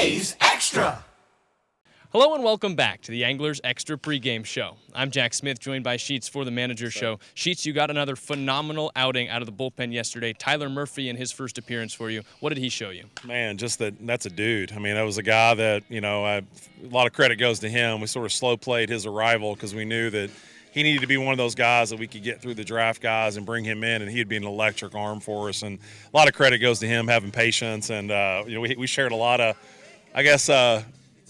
Today's Extra. Hello and welcome back to the Anglers Extra pregame show. I'm Jack Smith, joined by Sheets for the Manager Show. Sheets, you got another phenomenal outing out of the bullpen yesterday. Tyler Murphy in his first appearance for you. What did he show you? Man, just that's a dude. I mean, that was a guy that, a lot of credit goes to him. We sort of slow played his arrival because we knew that he needed to be one of those guys that we could get through the draft guys and bring him in, and he'd be an electric arm for us. And a lot of credit goes to him having patience. And, we shared a lot of,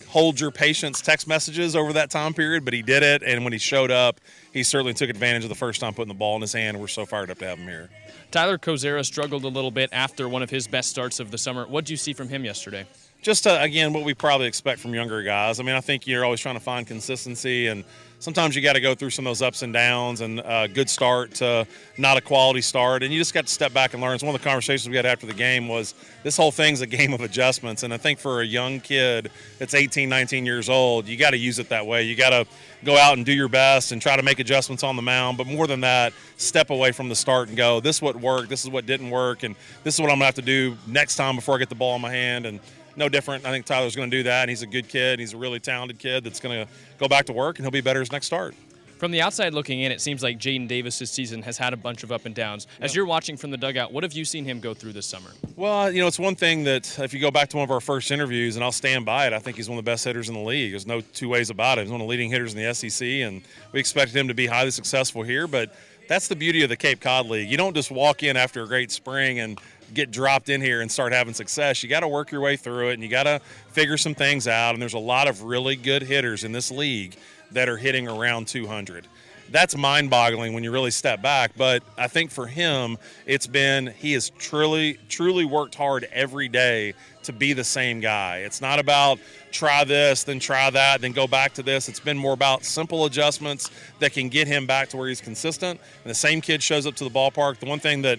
hold your patience text messages over that time period, but he did it. And when he showed up, he certainly took advantage of the first time putting the ball in his hand. And we're so fired up to have him here. Tyler Kozera struggled a little bit after one of his best starts of the summer. What did you see from him yesterday? Just, again, what we probably expect from younger guys. I mean, I think you're always trying to find consistency, and sometimes you got to go through some of those ups and downs, and a good start to not a quality start, and you just got to step back and learn. So one of the conversations we had after the game was this whole thing's a game of adjustments, and I think for a young kid that's 18, 19 years old, you got to use it that way. You got to go out and do your best and try to make adjustments on the mound, but more than that, step away from the start and go, this is what worked, this is what didn't work, and this is what I'm going to have to do next time before I get the ball in my hand. And no different. I think Tyler's going to do that, and he's a good kid. He's a really talented kid that's going to go back to work, and he'll be better his next start. From the outside looking in, it seems like Jaden Davis's season has had a bunch of up and downs. As you're watching from the dugout, what have you seen him go through this summer? Well, it's one thing that if you go back to one of our first interviews, and I'll stand by it, I think he's one of the best hitters in the league. There's no two ways about it. He's one of the leading hitters in the SEC, and we expected him to be highly successful here, but that's the beauty of the Cape Cod League. You don't just walk in after a great spring and get dropped in here and start having success. You got to work your way through it, and you got to figure some things out, and there's a lot of really good hitters in this league that are hitting around 200. That's mind-boggling when you really step back, but I think for him, he has truly worked hard every day to be the same guy. It's not about try this, then try that, then go back to this. It's been more about simple adjustments that can get him back to where he's consistent, and the same kid shows up to the ballpark. The one thing that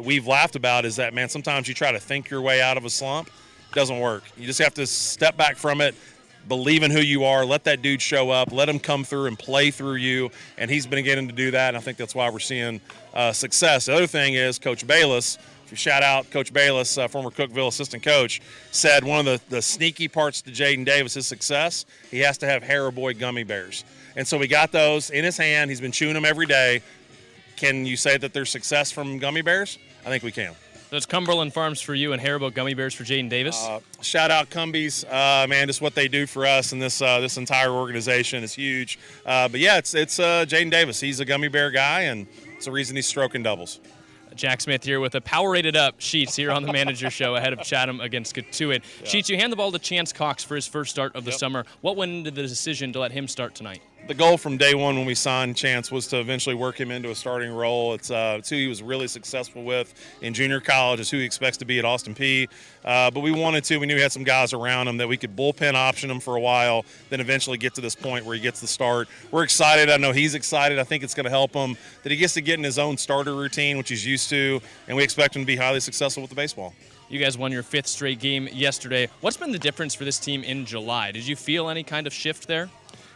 we've laughed about is that, man, sometimes you try to think your way out of a slump. It doesn't work. You just have to step back from it, believe in who you are, let that dude show up, let him come through and play through you, and he's been getting to do that, and I think that's why we're seeing success. The other thing is Coach Bayless, if you shout out Coach Bayless, former Cookeville assistant coach, said one of the sneaky parts to Jaden Davis' success, he has to have Haribo gummy bears. And so we got those in his hand. He's been chewing them every day. Can you say that there's success from gummy bears? I think we can. So it's Cumberland Farms for you and Haribo gummy bears for Jaden Davis. Shout out Cumbies, man! Just what they do for us and this entire organization is huge. But yeah, it's Jaden Davis. He's a gummy bear guy, and it's the reason he's stroking doubles. Jack Smith here with a power-rated up Sheets here on the Manager Show ahead of Chatham against Cotuit. Yeah. Sheets, you hand the ball to Chance Cox for his first start of the summer. What went into the decision to let him start tonight? The goal from day one when we signed Chance was to eventually work him into a starting role. It's who he was really successful with in junior college. It's who he expects to be at Austin Peay. But we knew we had some guys around him that we could bullpen option him for a while, then eventually get to this point where he gets the start. We're excited. I know he's excited. I think it's going to help him that he gets to get in his own starter routine, which he's used to, and we expect him to be highly successful with the baseball. You guys won your 5th straight game yesterday. What's been the difference for this team in July? Did you feel any kind of shift there?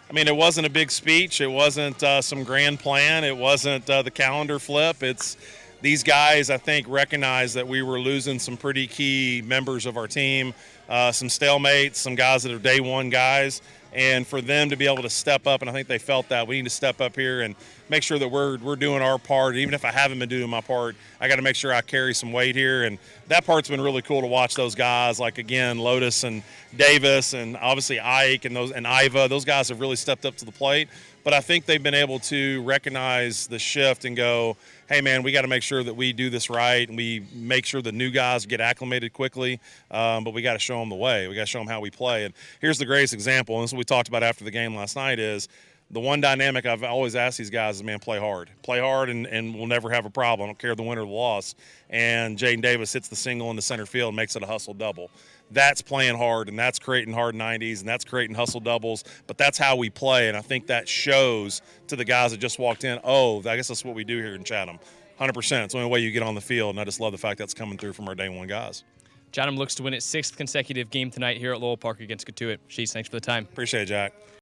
I mean, it wasn't a big speech. It wasn't some grand plan. It wasn't the calendar flip. It's these guys, I think, recognize that we were losing some pretty key members of our team, some stalemates, some guys that are day one guys. And for them to be able to step up, and I think they felt that, we need to step up here and make sure that we're doing our part. Even if I haven't been doing my part, I got to make sure I carry some weight here. And that part's been really cool to watch those guys, like, again, Lotus and Davis and obviously Ike and Iva. Those guys have really stepped up to the plate. But I think they've been able to recognize the shift and go, hey, man, we got to make sure that we do this right, and we make sure the new guys get acclimated quickly, but we got to show them the way. We got to show them how we play. And here's the greatest example, and this is what we talked about after the game last night, is the one dynamic I've always asked these guys is, man, play hard. Play hard, and we'll never have a problem. I don't care the win or the loss. And Jaden Davis hits the single in the center field and makes it a hustle double. That's playing hard, and that's creating hard 90s, and that's creating hustle doubles, but that's how we play, and I think that shows to the guys that just walked in, I guess that's what we do here in Chatham. 100%. It's the only way you get on the field, and I just love the fact that's coming through from our day one guys. Chatham looks to win its 6th consecutive game tonight here at Lowell Park against Cotuit. Sheets, thanks for the time. Appreciate it, Jack.